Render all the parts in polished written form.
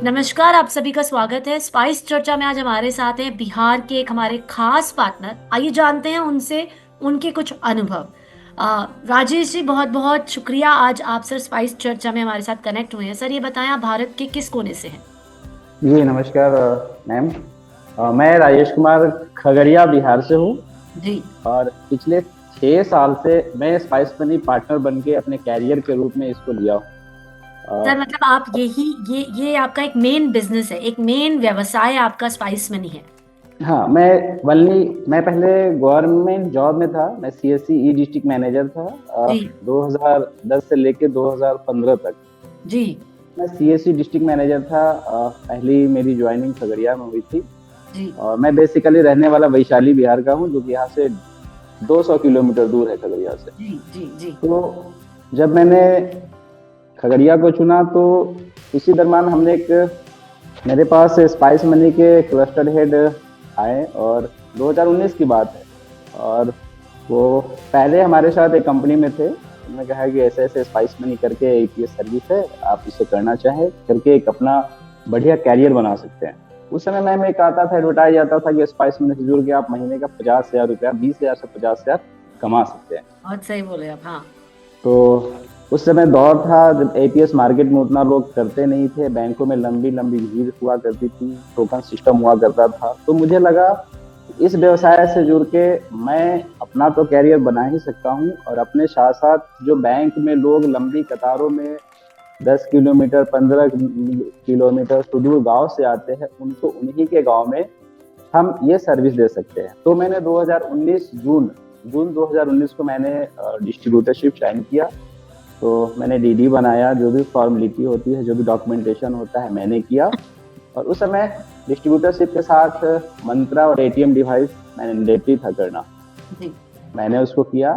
नमस्कार, आप सभी का स्वागत है स्पाइस चर्चा में। आज हमारे साथ हैं बिहार के एक हमारे खास पार्टनर। आइए जानते हैं उनसे उनके कुछ अनुभव। राजेश जी, बहुत बहुत शुक्रिया आज आप सर स्पाइस चर्चा में हमारे साथ कनेक्ट हुए हैं। सर ये बताएं, आप भारत के किस कोने से हैं? जी नमस्कार मैम। मैं राजेश कुमार खगड़िया बिहार से हूँ। जी। और पिछले 6 साल से मैं स्पाइस मनी पार्टनर बन के अपने कैरियर के रूप में इसको लिया हूँ। सर अ, मतलब आप यही ये आपका एक मेन बिजनेस है, एक मेन व्यवसाय आपका स्पाइस मनी है? हाँ, मैं पहले गवर्नमेंट जॉब में था। मैं सीएससी ई डिस्ट्रिक्ट मैनेजर था। जी। 2010 से लेके 2015 तक जी। मैं सीएससी डिस्ट्रिक्ट मैनेजर था। पहली मेरी ज्वाइनिंग खगड़िया में हुई थी। जी। और मैं बेसिकली रहने वाला वैशाली बिहार का हूँ, जो कि यहाँ से 200 किलोमीटर दूर है खगड़िया से। जी। जी। जी। तो जब मैंने खगड़िया को चुना तो उसी दरमियान हमने एक मेरे पास स्पाइस मनी के क्लस्टर हेड आए, और 2019 की बात है। और वो पहले हमारे साथ एक कंपनी में थे। उन्होंने कहा कि ऐसे ऐसे स्पाइस मनी करके एक ये सर्विस है, आप इसे करना चाहें करके एक अपना बढ़िया कैरियर बना सकते हैं। उस समय मैं एक आता था, एडवर्टाइज आता था कि स्पाइस मनी से जुड़ के आप महीने का 50,000 रुपया, 20,000 से 50,000 कमा सकते हैं। बहुत सही बोले आप। हाँ। तो उस समय दौर था जब एपीएस मार्केट में उतना लोग करते नहीं थे, बैंकों में लंबी लंबी भीड़ हुआ करती थी, टोकन सिस्टम हुआ करता था। तो मुझे लगा इस व्यवसाय से जुड़ के मैं अपना तो कैरियर बना ही सकता हूँ, और अपने साथ साथ जो बैंक में लोग लंबी कतारों में 10 किलोमीटर, 15 किलोमीटर सुदूर गांव से आते हैं, उनको उन्हीं के गांव में हम ये सर्विस दे सकते हैं। तो मैंने 2019 जून 2019 को मैंने डिस्ट्रीब्यूटरशिप ज्वाइन किया। तो मैंने डीडी बनाया, जो भी फॉर्मेलिटी होती है, जो भी डॉक्यूमेंटेशन होता है, मैंने किया। और उस समय डिस्ट्रीब्यूटरशिप के साथ मंत्रा और एटीएम डिवाइस मैंडेटरी था करना। जी। मैंने उसको किया,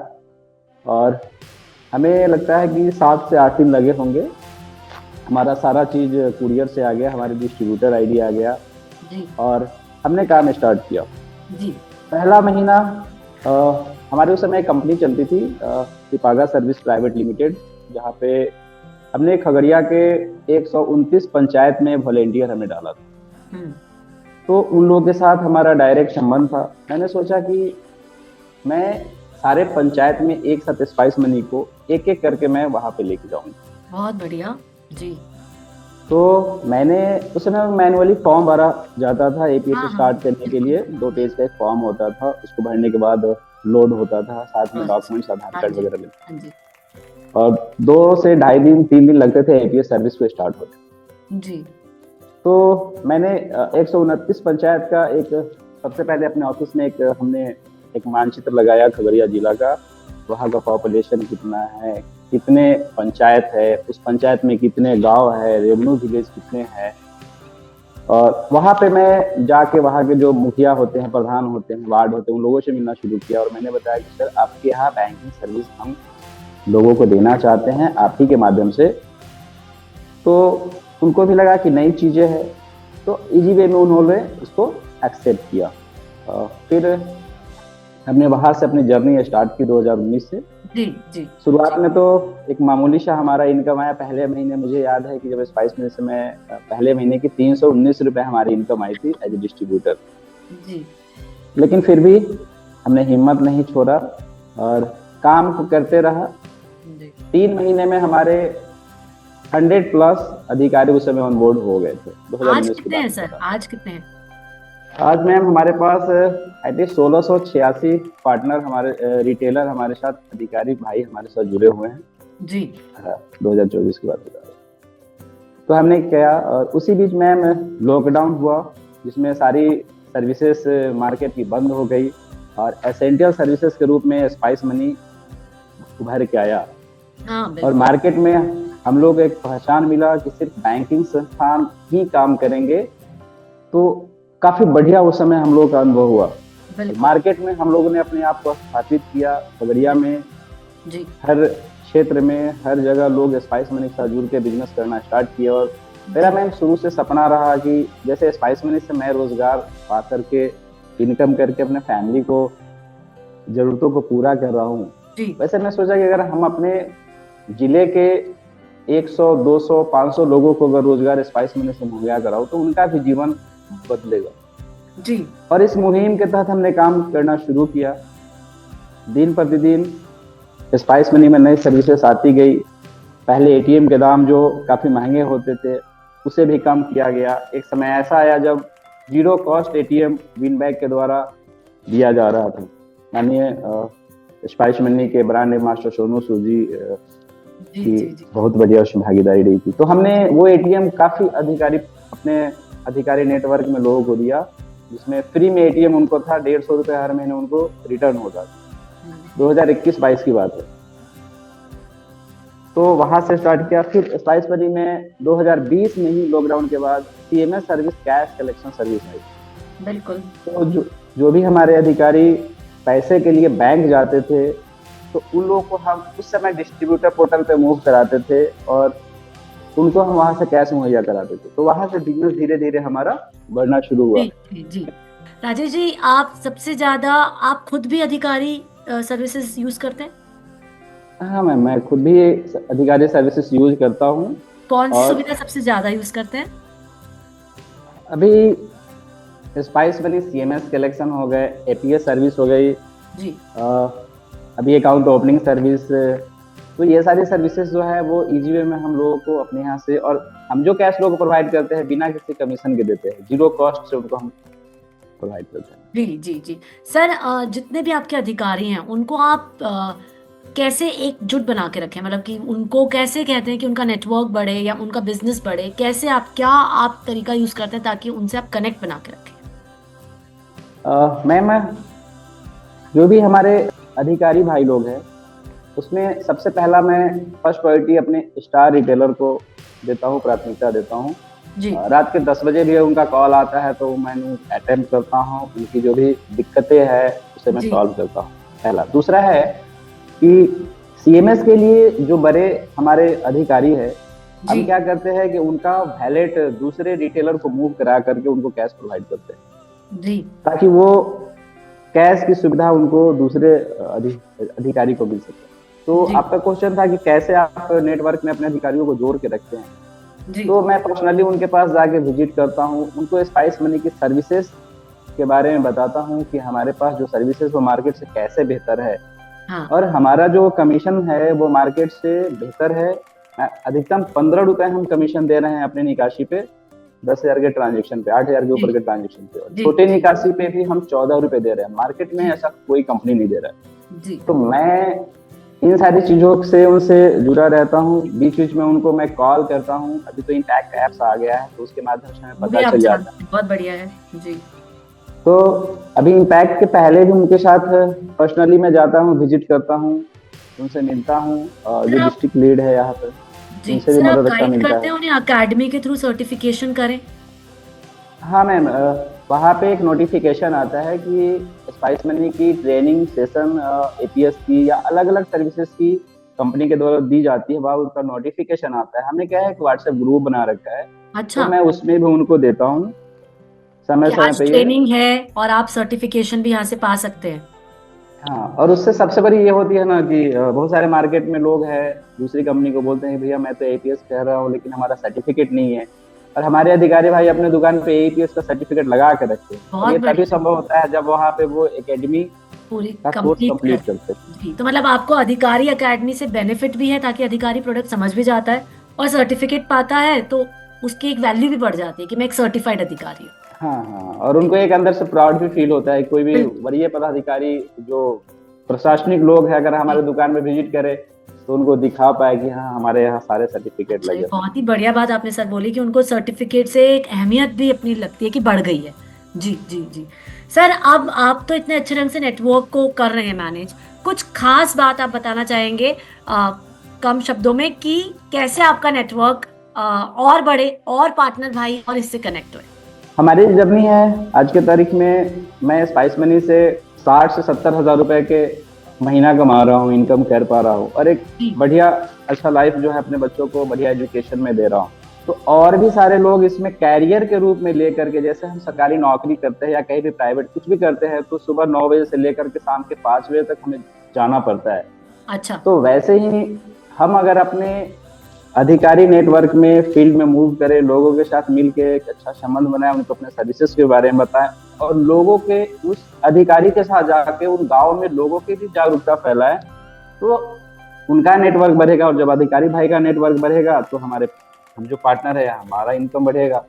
और हमें लगता है कि 7 से 8 दिन लगे होंगे। हमारा सारा चीज कुरियर से आ गया, हमारे डिस्ट्रीब्यूटर आईडी आ गया, जी। और हमने काम स्टार्ट किया। जी। पहला महीना अ, हमारे उस समय एक कंपनी चलती थी, सिपागा सर्विस प्राइवेट लिमिटेड, जहाँ पे हमने खगड़िया के 129 पंचायत में वॉलेंटियर हमने डाला था। हम्म। तो उन लोगों के साथ हमारा डायरेक्ट संबंध था। मैंने सोचा कि मैं सारे पंचायत में एक साथ स्पाइस मनी को एक एक करके मैं वहां पे लेके जाऊंगा। बहुत बढ़िया। जी। तो मैंने उस समय मैनुअली फॉर्म भरा जाता था एपीएस हाँ हाँ। स्टार्ट करने के बिल्कुल लिए। बिल्कुल। 2 पेज का एक फॉर्म होता था, उसको भरने के बाद लोड होता था, साथ में डॉक्यूमेंट्स, अच्छा। आधार हाँ कार्ड जी। वगैरह मिलता हाँ जी। था। और 2 से ढाई दिन, 3 दिन लगते थे एपीएस सर्विस को स्टार्ट होने। जी। तो मैंने 129 पंचायत का एक सबसे पहले अपने ऑफिस में एक हमने एक मानचित्र लगाया खगड़िया जिला का। वहाँ का पॉपुलेशन कितना है, कितने पंचायत है, उस पंचायत में कितने गांव है, रेवेन्यू विलेज कितने हैं। और वहाँ पे मैं जाके वहाँ के जो मुखिया होते हैं, प्रधान होते हैं, वार्ड होते हैं, उन लोगों से मिलना शुरू किया। और मैंने बताया कि सर, आपके यहाँ बैंकिंग सर्विस हम लोगों को देना चाहते हैं आप ही के माध्यम से। तो उनको भी लगा कि नई चीजें हैं, तो इजी वे में उन्होंने उसको एक्सेप्ट किया। फिर हमने वहां से अपनी जर्नी स्टार्ट की 2019 से। जी। जी। शुरुआत जी। में तो एक मामूली सा हमारा इनकम आया। पहले महीने मुझे याद है कि जब स्पाइस मिल से मैं पहले महीने की 319 रुपए हमारी इनकम आई थी एज ए डिस्ट्रीब्यूटर। जी। लेकिन फिर भी हमने हिम्मत नहीं छोड़ा, और काम को करते रहा। जी। 3 महीने में हमारे 100+ अधिकारी उस समय ऑन बोर्ड हो गए थे। आज 2019 की कितने बात हैं कर सर? रहा आज कितने हैं? हूँ। आज मैम हमारे पास आई थिंक 1686 पार्टनर, हमारे रिटेलर हमारे साथ, अधिकारी भाई हमारे साथ जुड़े हुए हैं। जी। हाँ, 2024 की बात बता रहा हूँ। तो हमने किया, और उसी बीच मैम लॉकडाउन हुआ, जिसमें सारी सर्विसेज मार्केट की बंद हो गई, और एसेंशियल सर्विसेज के रूप में स्पाइस मनी उभर के आया। हाँ और बिल्कुल। मार्केट में हम लोग एक पहचान मिला कि सिर्फ बैंकिंग संस्थान ही काम करेंगे। तो काफी बढ़िया उस समय हम लोग का अनुभव हुआ। और बिल्कुल। मार्केट में हम लोगों ने अपने आप को स्थापित किया खगड़िया में। जी। हर क्षेत्र में, हर जगह लोग स्पाइस मनी के साथ जुड़ के बिजनेस करना स्टार्ट किए। और मेरा जी। मैम शुरू से सपना रहा कि जैसे स्पाइस मनी से मैं रोजगार पा करके इनकम करके अपने फैमिली को जरूरतों को पूरा कर रहा हूँ, जी। वैसे मैं सोचा कि अगर हम अपने जिले के 100, 200, 500 लोगों को अगर रोजगार स्पाइस मनी से मुहैया कराओ तो उनका भी जीवन बदलेगा। जी। और इस मुहिम के तहत हमने काम करना शुरू किया। दिन प्रतिदिन स्पाइस मनी में नई सर्विसेज आती गई। पहले एटीएम के दाम जो काफी महंगे होते थे उसे भी कम किया गया। एक समय ऐसा आया जब zero cost ATM win bag के द्वारा दिया जा रहा था। माननीय स्पाइस मनी के ब्रांड मास्टर सोनू सूद जी जी की जी जी। बहुत बढ़िया उसमें भागीदारी रही थी। तो हमने वो एटीएम काफी अपने अधिकारी नेटवर्क में लोगों को दिया, जिसमें फ्री में एटीएम उनको था, 150 रुपए हर महीने उनको रिटर्न होता था। 2021-22 की बात है। तो वहां से स्टार्ट किया। फिर स्पाइस मनी में 2020 में ही लॉकडाउन के बाद CMS service, cash collection service आई। बिल्कुल। तो जो भी हमारे अधिकारी पैसे के लिए बैंक जाते थे तो उन लोगों को हम उस समय डिस्ट्रीब्यूटर पोर्टल पे मूव कराते थे और उनको हम वहां से कैश मुहैया कराते थे। तो वहां से बिजनेस धीरे धीरे हमारा बढ़ना शुरू हुआ। जी जी जी। राजेश जी, आप सबसे ज्यादा आप खुद भी अधिकारी सर्विसेज यूज करते हैं? हाँ मैम, मैं खुद भी अधिकारी सर्विसेज यूज करता हूँ। कौन सी और सुविधा सबसे ज्यादा यूज करते हैं? अभी स्पाइस मनी सीएमएस कलेक्शन हो गए, एपीएस सर्विस हो गई जी। अभी अकाउंट ओपनिंग सर्विस। तो ये सारी सर्विसेज जो है वो इजी वे में हम लोगों को अपने यहाँ से, और हम जो कैश लोगों को प्रोवाइड करते हैं बिना किसी कमीशन के देते हैं, जीरो कॉस्ट से उनको हम प्रोवाइड करते हैं। जी जी जी। सर, जितने भी आपके अधिकारी हैं उनको आप कैसे एकजुट बना के रखें? मतलब कि उनको कैसे कहते हैं कि उनका नेटवर्क बढ़े या उनका बिजनेस बढ़े? कैसे आप तरीका यूज करते हैं ताकि उनसे आप कनेक्ट बना के रखें? मैम, जो भी हमारे अधिकारी भाई लोग हैं उसमें सबसे पहला मैं फर्स्ट प्रायोरिटी अपने स्टार रिटेलर को देता हूँ, प्राथमिकता देता हूँ। जी। रात के 10 बजे भी उनका कॉल आता है तो मैं अटेंड करता हूँ, उनकी जो भी दिक्कतें हैं उसे मैं जी। सॉल्व करता हूँ, पहला। दूसरा है कि सीएमएस के लिए जो बड़े हमारे अधिकारी है, हम जी क्या करते हैं कि उनका वैलेट दूसरे रिटेलर को मूव करा करके उनको कैश प्रोवाइड करते हैं, जी ताकि वो कैश की सुविधा उनको दूसरे अधिकारी को मिल सके। तो जी आपका क्वेश्चन था कि कैसे आप नेटवर्क में अपने अधिकारियों को जोड़ के रखते हैं। जी तो मैं पर्सनली उनके पास जाके विजिट करता हूँ, उनको स्पाइस मनी की सर्विसेज के बारे में बताता हूँ कि हमारे पास जो सर्विसेज वो मार्केट से कैसे बेहतर है, हाँ। और हमारा जो कमीशन है वो मार्केट से बेहतर है। अधिकतम 15 रुपए हम कमीशन दे रहे हैं अपने निकासी पे, 10,000 के ट्रांजेक्शन पे, 8,000 के ऊपर के ट्रांजेक्शन पे, और छोटे निकासी पे भी हम 14 रुपए दे रहे हैं। मार्केट में ऐसा कोई कंपनी नहीं दे रहा है। जी। तो मैं इन सारी चीजों से उनसे जुड़ा रहता हूँ। बीच बीच में उनको मैं कॉल करता हूँ। अभी तो इंटैक्ट ऐप्स आ गया है तो उसके माध्यम से हमें पता चल जाता है। बहुत बढ़िया है। जी। तो अभी इम्पैक्ट के पहले भी उनके साथ पर्सनली मैं जाता हूँ, विजिट करता हूँ, उनसे मिलता हूँ, जो डिस्ट्रिक्ट लीड है यहाँ पर, जी। उनसे भी सर, आप मदद अच्छा गाइड मिलता करते हैं है। उन्हें अकेडमी के थ्रू सर्टिफिकेशन करें? हाँ मैम, वहाँ पे एक नोटिफिकेशन आता है कि स्पाइस मनी की ट्रेनिंग सेशन एपीएस की या अलग अलग सर्विसेज की कंपनी के द्वारा दी जाती है, वहाँ उनका नोटिफिकेशन आता है। हमने क्या है कि व्हाट्सएप ग्रुप बना रखा है, तो अच्छा। मैं उसमें भी उनको देता हूँ समय कि समय आज पे ये। ट्रेनिंग है और आप सर्टिफिकेशन भी यहाँ से पा सकते हैं। हाँ, और उससे सबसे बड़ी ये होती है ना कि बहुत सारे मार्केट में लोग हैं, दूसरी कंपनी को बोलते हैं भैया मैं तो एपीएस कह रहा हूँ लेकिन हमारा सर्टिफिकेट नहीं है, और हमारे अधिकारी भाई अपने दुकान पे एपीएस का सर्टिफिकेट लगा के रखते हैं। बहुत ये तभी बढ़िया। संभव होता है जब वहाँ पे वो एकेडमी पूरी का कोर्स कंप्लीट कंप्लीट कर। करते हैं। जी, तो मतलब आपको अधिकारी अकेडमी से बेनिफिट भी है ताकि अधिकारी प्रोडक्ट समझ भी जाता है और सर्टिफिकेट पाता है तो उसकी एक वैल्यू भी बढ़ जाती है कि मैं एक सर्टिफाइड अधिकारी हूँ। हाँ हाँ, और उनको एक अंदर से प्राउड भी फील होता है। कोई भी बिल्कुल। वरीय पदाधिकारी जो प्रशासनिक लोग हैं अगर हमारे दुकान में विजिट करे तो उनको दिखा पाए कि हाँ हमारे यहाँ सारे सर्टिफिकेट अच्छा, ये लगे। बहुत ही बढ़िया बात आपने सर बोली कि उनको सर्टिफिकेट से एक अहमियत भी अपनी लगती है कि बढ़ गई है। जी जी जी। सर, अब आप तो इतने अच्छे ढंग से नेटवर्क को कर रहे हैं मैनेज, कुछ खास बात आप बताना चाहेंगे कम शब्दों में कि कैसे आपका नेटवर्क और बढ़े और पार्टनर भाई और इससे कनेक्ट हुए? हमारी जर्नी है आज के तारीख में, मैं स्पाइस मनी से 60 से 70 हजार रुपए के महीना कमा रहा हूँ, इनकम कर पा रहा हूँ, और एक बढ़िया अच्छा लाइफ जो है अपने बच्चों को बढ़िया एजुकेशन में दे रहा हूँ। तो और भी सारे लोग इसमें कैरियर के रूप में लेकर के, जैसे हम सरकारी नौकरी करते हैं या कहीं भी प्राइवेट कुछ भी करते हैं तो सुबह 9 बजे से लेकर के शाम के 5 बजे तक हमें जाना पड़ता है। अच्छा। तो वैसे ही हम अगर अपने अधिकारी नेटवर्क में फील्ड में मूव करे, लोगों के साथ मिल के एक अच्छा संबंध बनाए, उनको अपने सर्विसेज के बारे में बताएं और लोगों के उस अधिकारी के साथ जाके उन गाँव में लोगों की भी जागरूकता फैलाएं, तो उनका नेटवर्क बढ़ेगा। और जब अधिकारी भाई का नेटवर्क बढ़ेगा तो हम जो पार्टनर है हमारा इनकम बढ़ेगा।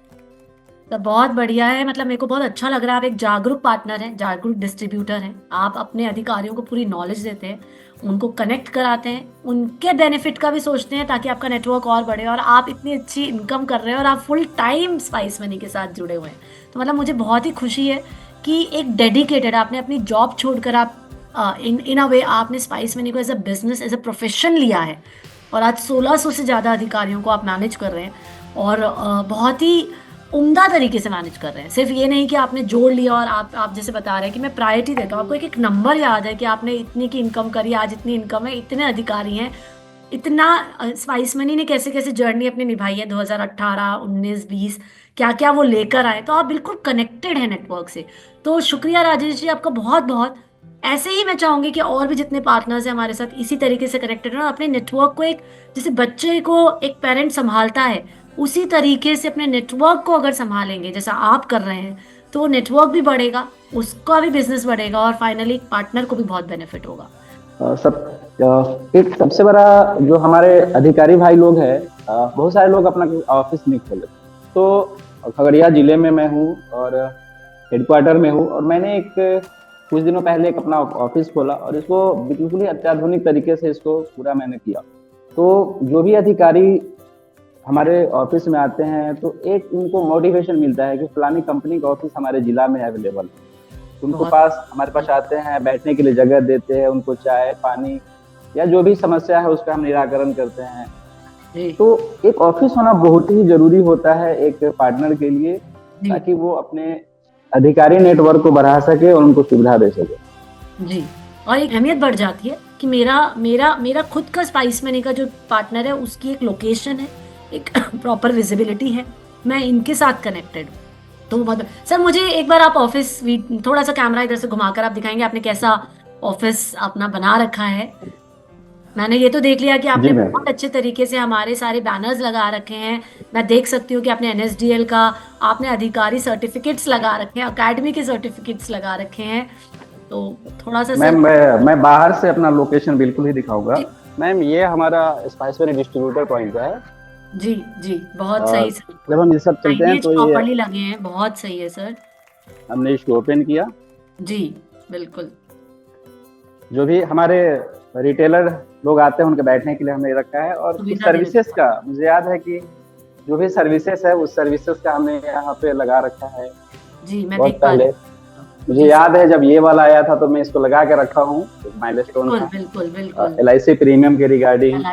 तो बहुत बढ़िया है, मतलब मेरे को बहुत अच्छा लग रहा है। आप एक जागरूक पार्टनर हैं, जागरूक डिस्ट्रीब्यूटर हैं। आप अपने अधिकारियों को पूरी नॉलेज देते हैं, उनको कनेक्ट कराते हैं, उनके बेनिफिट का भी सोचते हैं ताकि आपका नेटवर्क और बढ़े। और आप इतनी अच्छी इनकम कर रहे हैं और आप फुल टाइम स्पाइस मनी के साथ जुड़े हुए हैं। तो मतलब मुझे बहुत ही खुशी है कि एक डेडिकेटेड, आपने अपनी जॉब छोड़कर आप इन अ वे आपने स्पाइस मनी को as a business, as a profession लिया है। और आज 1600 से ज़्यादा अधिकारियों को आप मैनेज कर रहे हैं और बहुत ही उम्दा तरीके से मैनेज कर रहे हैं। सिर्फ ये नहीं कि आपने जोड़ लिया और आप जैसे बता रहे हैं कि मैं प्रायोरिटी देता हूँ, आपको एक एक नंबर याद है कि आपने इतनी की इनकम करी, आज इतनी इनकम है, इतने अधिकारी हैं, इतना स्पाइस मनी ने कैसे कैसे जर्नी अपनी निभाई है 2018, 19, 20, क्या क्या वो लेकर आए। तो आप बिल्कुल कनेक्टेड हैं नेटवर्क से। तो शुक्रिया राजेश जी, आपका बहुत बहुत। ऐसे ही मैं चाहूंगी कि और भी जितने पार्टनर्स हैं हमारे साथ इसी तरीके से कनेक्टेड हैं और अपने नेटवर्क को एक, जैसे बच्चे को एक पेरेंट संभालता है उसी तरीके से अपने नेटवर्क को अगर संभालेंगे जैसा आप कर रहे हैं, तो नेटवर्क भी बढ़ेगा, उसका भी बिजनेस बढ़ेगा और फाइनली पार्टनर को भी बहुत बेनिफिट होगा। एक सबसे बड़ा जो हमारे अधिकारी भाई लोग हैं, बहुत सारे लोग अपना ऑफिस नहीं खोले। तो खगड़िया जिले में मैं हूँ और हेडक्वार्टर में हूँ, और मैंने एक कुछ दिनों पहले एक अपना ऑफिस खोला और इसको बिल्कुल ही अत्याधुनिक तरीके से इसको पूरा मैंने किया। तो जो भी अधिकारी हमारे ऑफिस में आते हैं तो एक उनको मोटिवेशन मिलता है कि फलानी कंपनी का ऑफिस हमारे जिला में अवेलेबल है। उनको हमारे पास आते हैं, बैठने के लिए जगह देते हैं, उनको चाय पानी या जो भी समस्या है उसका हम निराकरण करते हैं। तो एक ऑफिस होना बहुत ही जरूरी होता है एक पार्टनर के लिए, ताकि वो अपने अधिकारी नेटवर्क को बढ़ा सके और उनको सुविधा दे सके। जी, और एक अहमियत बढ़ जाती है कि मेरा मेरा मेरा खुद का स्पाइस मनी का जो पार्टनर है उसकी एक लोकेशन है, एक प्रॉपर विजिबिलिटी है, मैं इनके साथ कनेक्टेड हूँ। तो मतलब सर मुझे एक बार आप ऑफिस थोड़ा सा कैमरा इधर से घुमाकर आप दिखाएंगे आपने कैसा ऑफिस अपना बना रखा है। मैंने ये तो देख लिया कि आपने बहुत अच्छे तरीके से हमारे सारे बैनर्स लगा रखे हैं। मैं देख सकती हूँ कि आपने एनएसडीएल का, आपने अधिकारी सर्टिफिकेट्स लगा रखे हैं, अकेडमी के सर्टिफिकेट्स लगा रखे हैं। तो थोड़ा सा मैं बाहर से अपना लोकेशन बिल्कुल ही दिखाऊंगा। मैम ये हमारा स्पाइस मनी डिस्ट्रीब्यूटर पॉइंट है। जी जी, बहुत सही सर। जब हम ये सब चलते हैं तो ये प्रॉपर्ली लगे हैं, बहुत सही है सर। हमने इसको ओपन किया। जी बिल्कुल। जो भी हमारे रिटेलर लोग आते हैं उनके बैठने के लिए हमने रखा है। और सर्विसेज का मुझे याद है कि जो भी सर्विसेज है उस सर्विसेज का हमने यहाँ पे लगा रखा है। जी मैं देख पा रही हूँ, मुझे याद है जब ये वाला आया था तो मैं इसको लगा के रखा हूँ, माइलस्टोन का। बिल्कुल बिल्कुल। LIC प्रीमियम के रिगार्डिंग,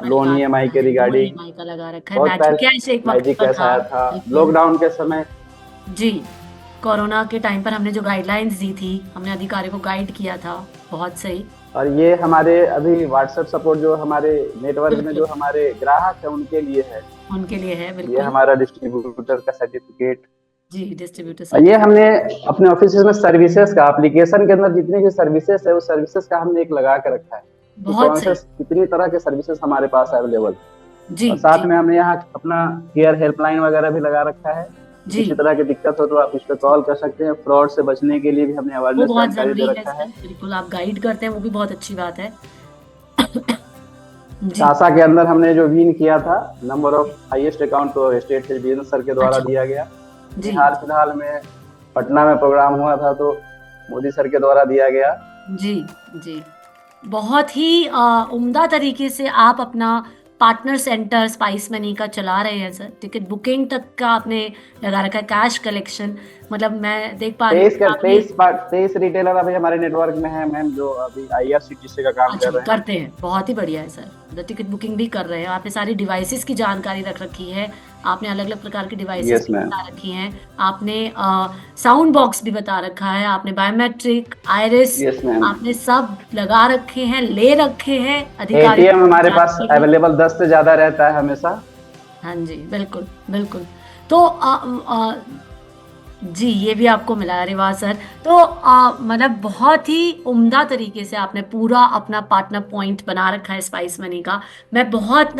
लोन EMI के रिगार्डिंग का लगा रखा है। मैजिक कैश आया था लॉकडाउन के समय। जी, कोरोना के टाइम पर हमने जो गाइडलाइंस दी थी, हमने अधिकारी को गाइड किया था, बहुत सही। और ये हमारे अभी व्हाट्सएप सपोर्ट जो हमारे नेटवर्क में जो हमारे ग्राहक है उनके लिए है, बिल्कुल। ये हमारा डिस्ट्रीब्यूटर का सर्टिफिकेट। जी, डिस्ट्रीब्यूटर। ये हमने अपने ऑफिस में सर्विसेज का, एप्लीकेशन के अंदर जितने भी सर्विसेज है उस सर्विसेज का हमने एक लगा के रखा है। बहुत सही। कितनी तरह के सर्विसेज हमारे पास अवेलेबल। जी, और साथ में हमने यहाँ अपना केयर हेल्पलाइन वगैरह भी लगा रखा है। किसी तरह की दिक्कत हो तो आप इस पे कॉल कर सकते हैं। फ्रॉड से बचने के लिए भी हमने अवेयरनेस जानकारी दे रखा है। बिल्कुल, आप गाइड करते हैं, वो भी बहुत अच्छी बात है। शासा के अंदर हमने जो विन किया था नंबर ऑफ हाईएस्ट अकाउंट तो स्टेट बिजनेस सर के द्वारा दिया गया। हाल फिलहाल में पटना में प्रोग्राम हुआ था तो मोदी सर के द्वारा दिया गया। जी जी, बहुत ही उम्दा तरीके से आप अपना पार्टनर सेंटर स्पाइस मनी का चला रहे हैं सर। टिकट बुकिंग तक का आपने लगा रखा है, कैश कलेक्शन, मतलब मैं देख पा रही हूँ 23 रिटेलर अभी हमारे नेटवर्क में है मैम, जो अभी IRCTC का काम करते हैं। बहुत ही बढ़िया है सर, टिकट बुकिंग भी कर रहे हैं। आपने सारी डिवाइसेस की जानकारी रख रखी है, आपने अलग अलग प्रकार की डिवाइसेस बता रखी हैं, आपने साउंड बॉक्स भी बता रखा है, आपने बायोमेट्रिक, आइरिस, आपने सब लगा रखे हैं, ले रखे हैं। अधिकारी ATM हमारे पास अवेलेबल 10 से ज्यादा रहता है हमेशा। हाँ जी, बिल्कुल बिल्कुल। तो जी, ये भी आपको मिला, अरे वाह सर! तो मतलब बहुत ही उम्दा तरीके से आपने पूरा अपना पार्टनर पॉइंट बना रखा है स्पाइस मनी का। मैं बहुत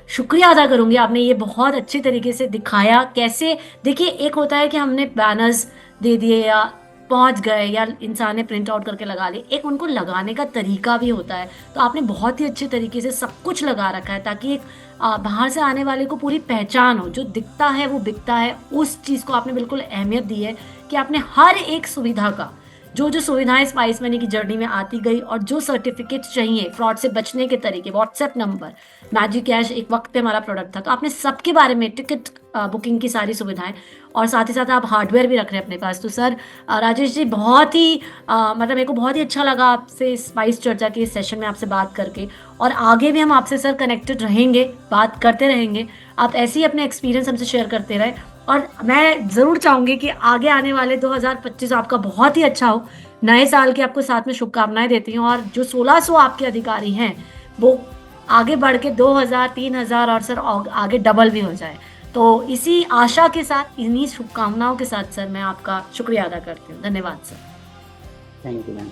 शुक्रिया अदा करूँगी, आपने ये बहुत अच्छे तरीके से दिखाया कैसे। देखिए, एक होता है कि हमने बैनर्स दे दिए या पहुँच गए या इंसान ने प्रिंट आउट करके लगा लिए, एक उनको लगाने का तरीका भी होता है। तो आपने बहुत ही अच्छे तरीके से सब कुछ लगा रखा है ताकि एक बाहर से आने वाले को पूरी पहचान हो, जो दिखता है वो बिकता है, उस चीज़ को आपने बिल्कुल अहमियत दी है कि आपने हर एक सुविधा का, जो जो सुविधाएं स्पाइस मनी की जर्नी में आती गई और जो सर्टिफिकेट चाहिए, फ्रॉड से बचने के तरीके, व्हाट्सएप नंबर, मैजिक कैश एक वक्त पे हमारा प्रोडक्ट था, तो आपने सबके बारे में, टिकट बुकिंग की सारी सुविधाएं, और साथ ही साथ आप हार्डवेयर भी रख रहे हैं अपने पास। तो सर राजेश जी, बहुत ही मतलब मेरे को बहुत ही अच्छा लगा आपसे स्पाइस चर्चा के इस सेशन में आपसे बात करके, और आगे भी हम आपसे सर कनेक्टेड रहेंगे, बात करते रहेंगे। आप ऐसे ही अपने एक्सपीरियंस हमसे शेयर करते रहे, और मैं ज़रूर चाहूँगी कि आगे आने वाले 2025 आपका बहुत ही अच्छा हो। नए साल की आपको साथ में शुभकामनाएं देती हूँ, और जो 1600 आपके अधिकारी हैं वो आगे बढ़ के 2000, 3000 और सर आगे डबल भी हो जाए। तो इसी आशा के साथ, इन्हीं शुभकामनाओं के साथ सर मैं आपका शुक्रिया अदा करती हूँ। धन्यवाद सर। Thank you ma'am.